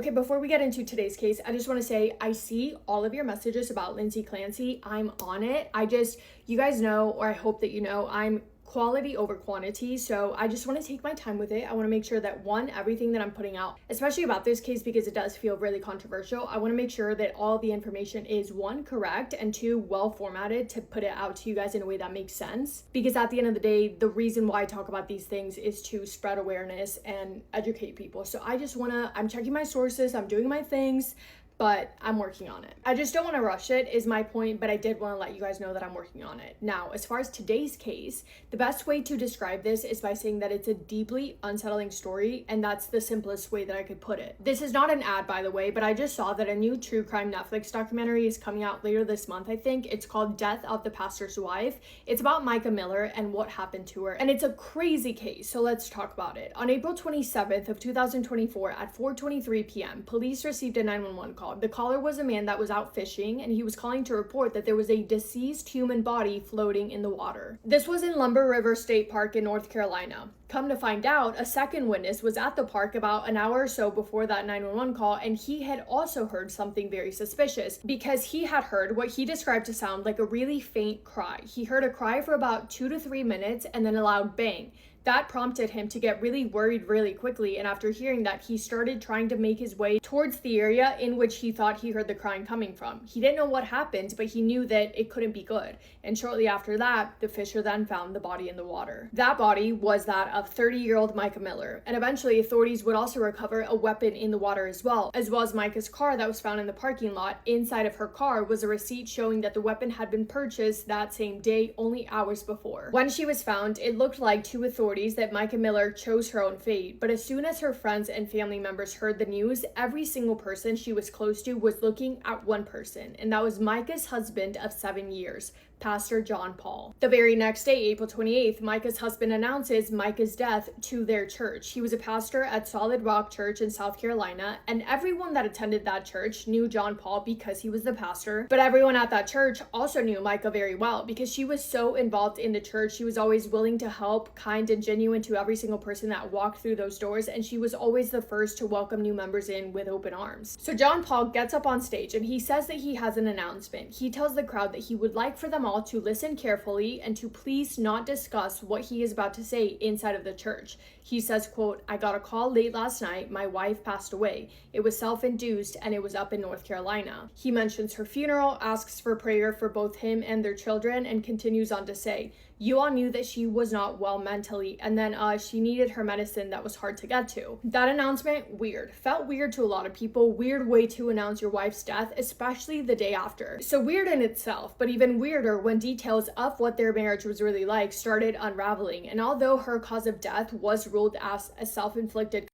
Okay, before we get into today's case, I just want to say I see all of your messages about Lindsay Clancy. I'm on it. You guys know, or I hope that you know, I'm quality over quantity. So I just want to take my time with it. I want to make sure that one, everything that I'm putting out, especially about this case, because it does feel really controversial, I want to make sure that all the information is one, correct, and two, well formatted to put it out to you guys in a way that makes sense. Because at the end of the day, the reason why I talk about these things is to spread awareness and educate people. So I'm checking my sources, I'm doing my things, but I'm working on it. I just don't want to rush it is my point, but I did want to let you guys know that I'm working on it. Now, as far as today's case, the best way to describe this is by saying that it's a deeply unsettling story, and that's the simplest way that I could put it. This is not an ad, by the way, but I just saw that a new true crime Netflix documentary is coming out later this month, I think. It's called Death of the Pastor's Wife. It's about Micah Miller and what happened to her, and it's a crazy case, so let's talk about it. On April 27th of 2024 at 4:23 p.m., police received a 911 call. The caller was a man that was out fishing, and he was calling to report that there was a deceased human body floating in the water. This was in Lumber River State Park in North Carolina. Come to find out, a second witness was at the park about an hour or so before that 911 call, and he had also heard something very suspicious because he had heard what he described to sound like a really faint cry. He heard a cry for about 2 to 3 minutes and then a loud bang. That prompted him to get really worried really quickly, and after hearing that, he started trying to make his way towards the area in which he thought he heard the crying coming from. He didn't know what happened, but he knew that it couldn't be good, and shortly after that, the fisher then found the body in the water. That body was that of 30-year-old Micah Miller, and eventually authorities would also recover a weapon in the water as well as Micah's car that was found in the parking lot. Inside of her car was a receipt showing that the weapon had been purchased that same day, only hours before. When she was found, it looked like to authorities that Micah Miller chose her own fate, but as soon as her friends and family members heard the news, every single person she was close to was looking at one person, and that was Micah's husband of 7 years, Pastor John Paul. The very next day, April 28th, Micah's husband announces Micah's death to their church. He was a pastor at Solid Rock Church in South Carolina, and everyone that attended that church knew John Paul because he was the pastor, but everyone at that church also knew Micah very well because she was so involved in the church. She was always willing to help, kind and genuine to every single person that walked through those doors, and she was always the first to welcome new members in with open arms. So John Paul gets up on stage and he says that he has an announcement. He tells the crowd that he would like for them all to listen carefully and to please not discuss what he is about to say inside of the church. He says, quote, "I got a call late last night. My wife passed away. It was self-induced and it was up in North Carolina." He mentions her funeral, asks for prayer for both him and their children, and continues on to say, "You all knew that she was not well mentally, and then she needed her medicine that was hard to get to." That announcement, weird. Felt weird to a lot of people. Weird way to announce your wife's death, especially the day after. So weird in itself, but even weirder when details of what their marriage was really like started unraveling. And although her cause of death was ruled as a self-inflicted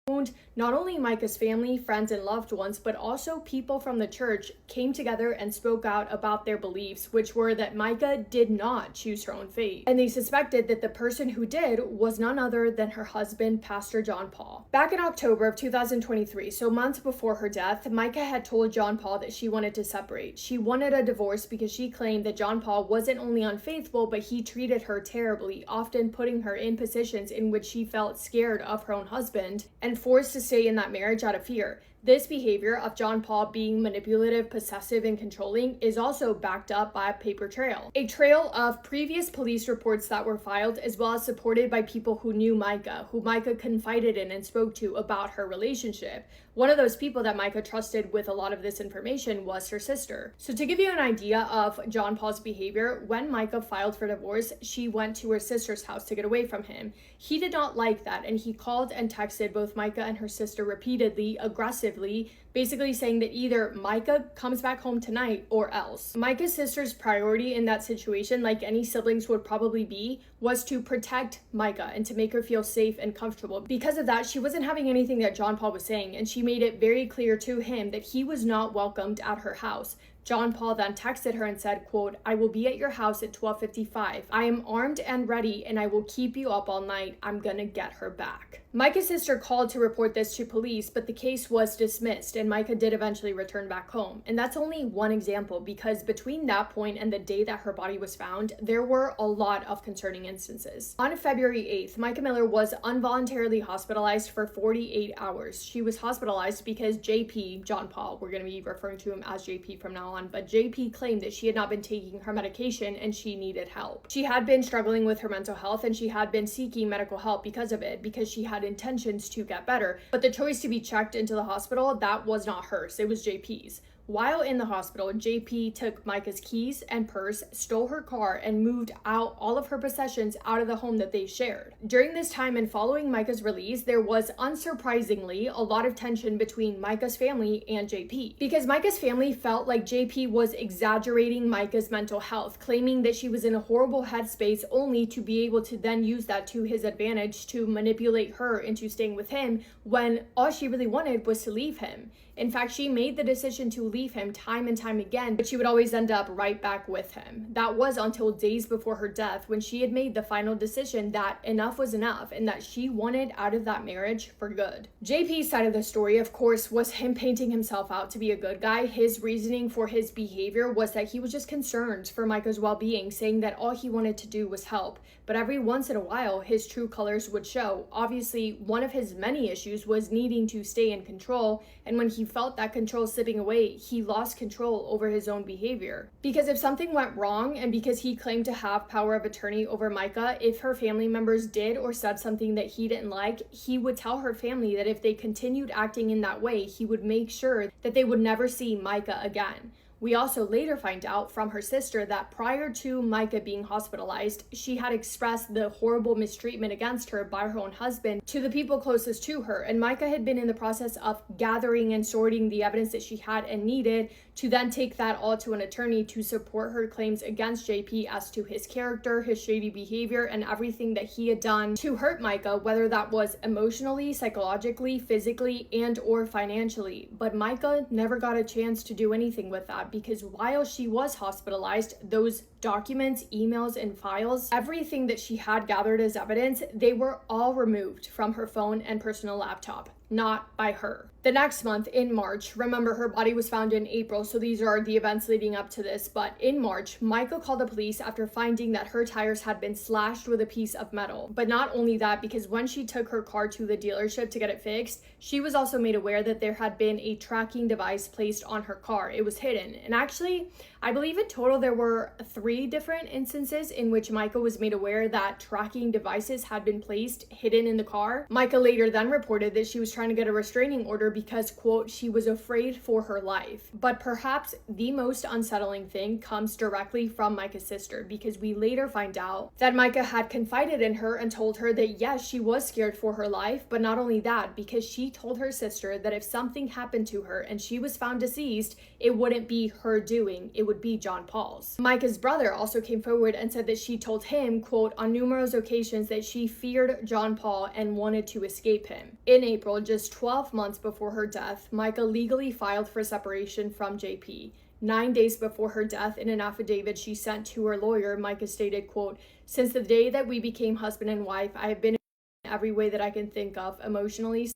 wound, not only Micah's family, friends, and loved ones, but also people from the church came together and spoke out about their beliefs, which were that Micah did not choose her own fate. And they suspected that the person who did was none other than her husband, Pastor John Paul. Back in October of 2023, so months before her death, Micah had told John Paul that she wanted to separate. She wanted a divorce because she claimed that John Paul wasn't only unfaithful, but he treated her terribly, often putting her in positions in which she felt scared of her own husband and forced to stay in that marriage out of fear. This behavior of John Paul being manipulative, possessive, and controlling is also backed up by a paper trail. A trail of previous police reports that were filed, as well as supported by people who knew Micah, who Micah confided in and spoke to about her relationship. One of those people that Micah trusted with a lot of this information was her sister. So to give you an idea of John Paul's behavior, when Micah filed for divorce, she went to her sister's house to get away from him. He did not like that, and he called and texted both Micah and her sister repeatedly, aggressively, basically saying that either Micah comes back home tonight or else. Micah's sister's priority in that situation, like any siblings would probably be, was to protect Micah and to make her feel safe and comfortable. Because of that, she wasn't having anything that John Paul was saying, and she made it very clear to him that he was not welcomed at her house. John Paul then texted her and said, quote, "I will be at your house at 12:55. I am armed and ready and I will keep you up all night. I'm gonna get her back." Micah's sister called to report this to police, but the case was dismissed and Micah did eventually return back home. And that's only one example, because between that point and the day that her body was found, there were a lot of concerning instances. On February 8th, Micah Miller was involuntarily hospitalized for 48 hours. She was hospitalized because JP, John Paul, we're going to be referring to him as JP from now on, but JP claimed that she had not been taking her medication and she needed help. She had been struggling with her mental health and she had been seeking medical help because of it, because she had intentions to get better. But the choice to be checked into the hospital, that was not hers, it was JP's. While in the hospital, JP took Micah's keys and purse, stole her car, and moved out all of her possessions out of the home that they shared. During this time and following Micah's release, there was, unsurprisingly, a lot of tension between Micah's family and JP. Because Micah's family felt like JP was exaggerating Micah's mental health, claiming that she was in a horrible headspace only to be able to then use that to his advantage to manipulate her into staying with him when all she really wanted was to leave him. In fact, she made the decision to leave him time and time again, but she would always end up right back with him. That was until days before her death, when she had made the final decision that enough was enough and that she wanted out of that marriage for good. JP's side of the story, of course, was him painting himself out to be a good guy. His reasoning for his behavior was that he was just concerned for Micah's well-being, saying that all he wanted to do was help. But every once in a while, his true colors would show. Obviously, one of his many issues was needing to stay in control, and when he felt that control slipping away, he lost control over his own behavior. Because if something went wrong, and because he claimed to have power of attorney over Micah, if her family members did or said something that he didn't like, he would tell her family that if they continued acting in that way, he would make sure that they would never see Micah again. We also later find out from her sister that prior to Micah being hospitalized, she had expressed the horrible mistreatment against her by her own husband to the people closest to her, and Micah had been in the process of gathering and sorting the evidence that she had and needed to then take that all to an attorney to support her claims against JP as to his character, his shady behavior, and everything that he had done to hurt Micah, whether that was emotionally, psychologically, physically, and or financially. But Micah never got a chance to do anything with that, because while she was hospitalized, those documents, emails, and files, everything that she had gathered as evidence, they were all removed from her phone and personal laptop, not by her. The next month, in March, remember her body was found in April, so these are the events leading up to this, but in March, Micah called the police after finding that her tires had been slashed with a piece of metal. But not only that, because when she took her car to the dealership to get it fixed, she was also made aware that there had been a tracking device placed on her car. It was hidden, and actually, I believe in total there were 3 different instances in which Micah was made aware that tracking devices had been placed hidden in the car. Micah later then reported that she was trying to get a restraining order because, quote, she was afraid for her life. But perhaps the most unsettling thing comes directly from Micah's sister, because we later find out that Micah had confided in her and told her that yes, she was scared for her life, but not only that, because she told her sister that if something happened to her and she was found deceased, it wouldn't be her doing, it would be John Paul's. Micah's brother also came forward and said that she told him, quote, on numerous occasions that she feared John Paul and wanted to escape him. In April, just 12 months before her death, Micah legally filed for separation from JP. 9 days before her death, in an affidavit she sent to her lawyer, Micah stated, quote, since the day that we became husband and wife, I have been in every way that I can think of, emotionally,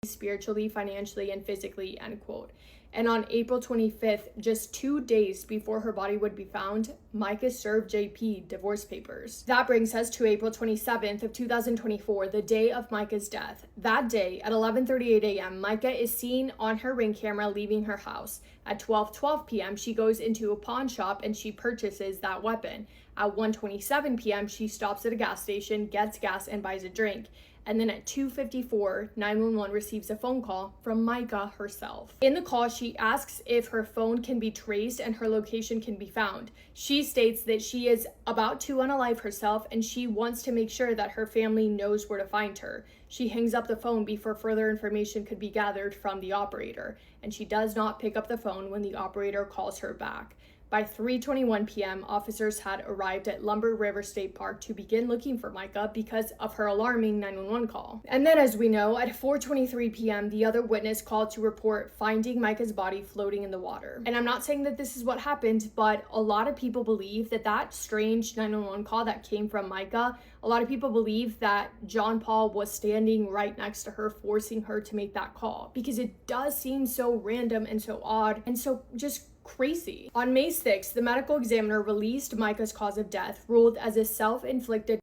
spiritually, financially, and physically, end quote. And on April 25th, just 2 days before her body would be found, Micah served JP divorce papers. That brings us to April 27th of 2024, the day of Micah's death. That day, at 11:38 a.m., Micah is seen on her Ring camera leaving her house. At 12:12 p.m., she goes into a pawn shop and she purchases that weapon. At 1:27 p.m., she stops at a gas station, gets gas, and buys a drink. And then at 2:54, 911 receives a phone call from Micah herself. In the call, she asks if her phone can be traced and her location can be found. She states that she is about to unalive herself and she wants to make sure that her family knows where to find her. She hangs up the phone before further information could be gathered from the operator, and she does not pick up the phone when the operator calls her back. By 3:21 p.m., officers had arrived at Lumber River State Park to begin looking for Micah because of her alarming 911 call. And then, as we know, at 4:23 p.m., the other witness called to report finding Micah's body floating in the water. And I'm not saying that this is what happened, but a lot of people believe that that strange 911 call that came from Micah, a lot of people believe that John Paul was standing right next to her, forcing her to make that call, because it does seem so random and so odd and so just crazy. On May 6th, the medical examiner released Micah's cause of death, ruled as a self-inflicted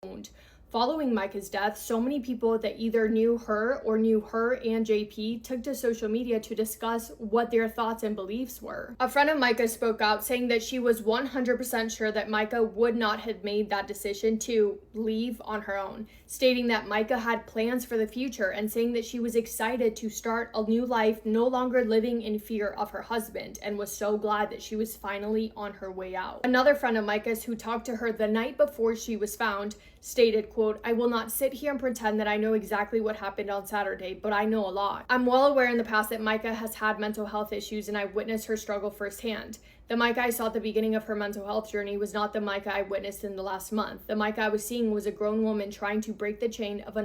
wound. Following Micah's death, so many people that either knew her and JP took to social media to discuss what their thoughts and beliefs were. A friend of Micah spoke out saying that she was 100% sure that Micah would not have made that decision to leave on her own, stating that Micah had plans for the future and saying that she was excited to start a new life, no longer living in fear of her husband, and was so glad that she was finally on her way out. Another friend of Micah's who talked to her the night before she was found stated, quote, "I will not sit here and pretend that I know exactly what happened on Saturday, but I know a lot. I'm well aware in the past that Micah has had mental health issues, and I've witnessed her struggle firsthand. The Micah I saw at the beginning of her mental health journey was not the Micah I witnessed in the last month. The Micah I was seeing was a grown woman trying to break the chain of a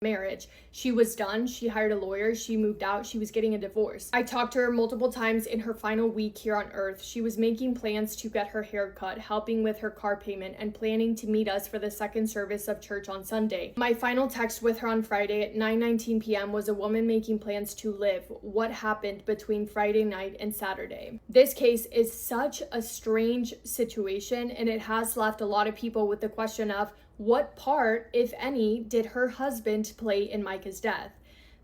marriage. She was done. She hired a lawyer. She moved out. She was getting a divorce. I talked to her multiple times in her final week here on earth. She was making plans to get her hair cut, helping with her car payment, and planning to meet us for the second service of church on Sunday. My final text with her on Friday at 9:19 p.m. was a woman making plans to live. What happened between Friday night and Saturday?" This case is such a strange situation, and it has left a lot of people with the question of, what part, if any, did her husband play in Micah's death?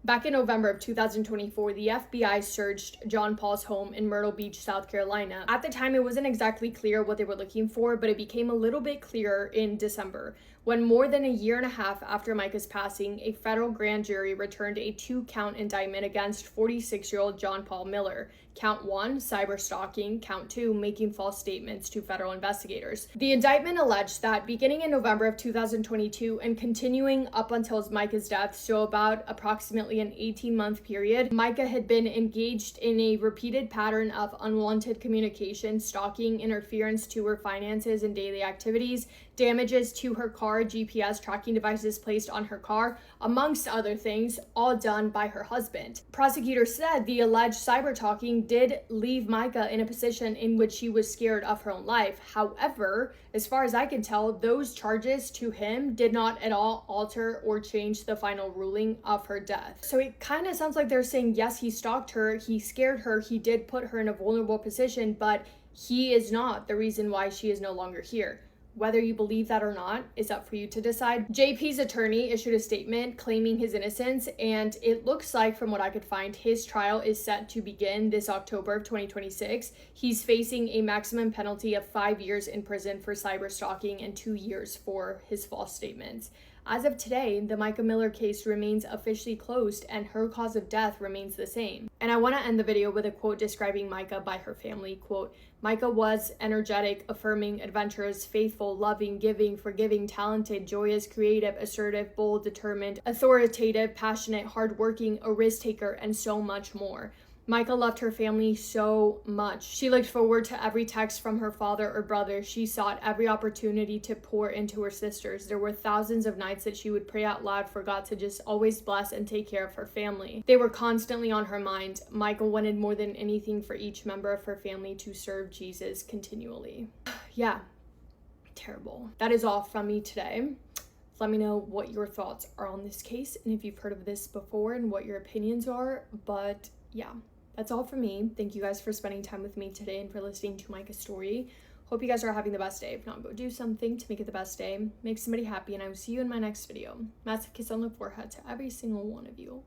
Back in November of 2024, the FBI searched John Paul's home in Myrtle Beach, South Carolina. At the time, it wasn't exactly clear what they were looking for, but it became a little bit clearer in December, when more than a year and a half after Micah's passing, a federal grand jury returned a 2-count indictment against 46-year-old John Paul Miller. Count 1, cyber stalking. Count 2, making false statements to federal investigators. The indictment alleged that beginning in November of 2022 and continuing up until Micah's death, so about approximately an 18-month period, Micah had been engaged in a repeated pattern of unwanted communication, stalking, interference to her finances and daily activities, damages to her car, GPS tracking devices placed on her car, amongst other things, all done by her husband. Prosecutors said the alleged cyber talking did leave Micah in a position in which she was scared of her own life. However, as far as I can tell, those charges to him did not at all alter or change the final ruling of her death. So it kind of sounds like they're saying, yes, he stalked her, he scared her, he did put her in a vulnerable position, but he is not the reason why she is no longer here. Whether you believe that or not is up for you to decide. JP's attorney issued a statement claiming his innocence, and it looks like, from what I could find, his trial is set to begin this October of 2026. He's facing a maximum penalty of 5 years in prison for cyber stalking and 2 years for his false statements. As of today, the Micah Miller case remains officially closed and her cause of death remains the same. And I want to end the video with a quote describing Micah by her family. Quote, "Micah was energetic, affirming, adventurous, faithful, loving, giving, forgiving, talented, joyous, creative, assertive, bold, determined, authoritative, passionate, hardworking, a risk taker, and so much more. Micah loved her family so much. She looked forward to every text from her father or brother. She sought every opportunity to pour into her sisters. There were thousands of nights that she would pray out loud for God to just always bless and take care of her family. They were constantly on her mind. Micah wanted more than anything for each member of her family to serve Jesus continually." Yeah, terrible. That is all from me today. Let me know what your thoughts are on this case and if you've heard of this before and what your opinions are. But yeah, that's all from me. Thank you guys for spending time with me today and for listening to Micah's story. Hope you guys are having the best day. If not, go do something to make it the best day. Make somebody happy, and I will see you in my next video. Massive kiss on the forehead to every single one of you.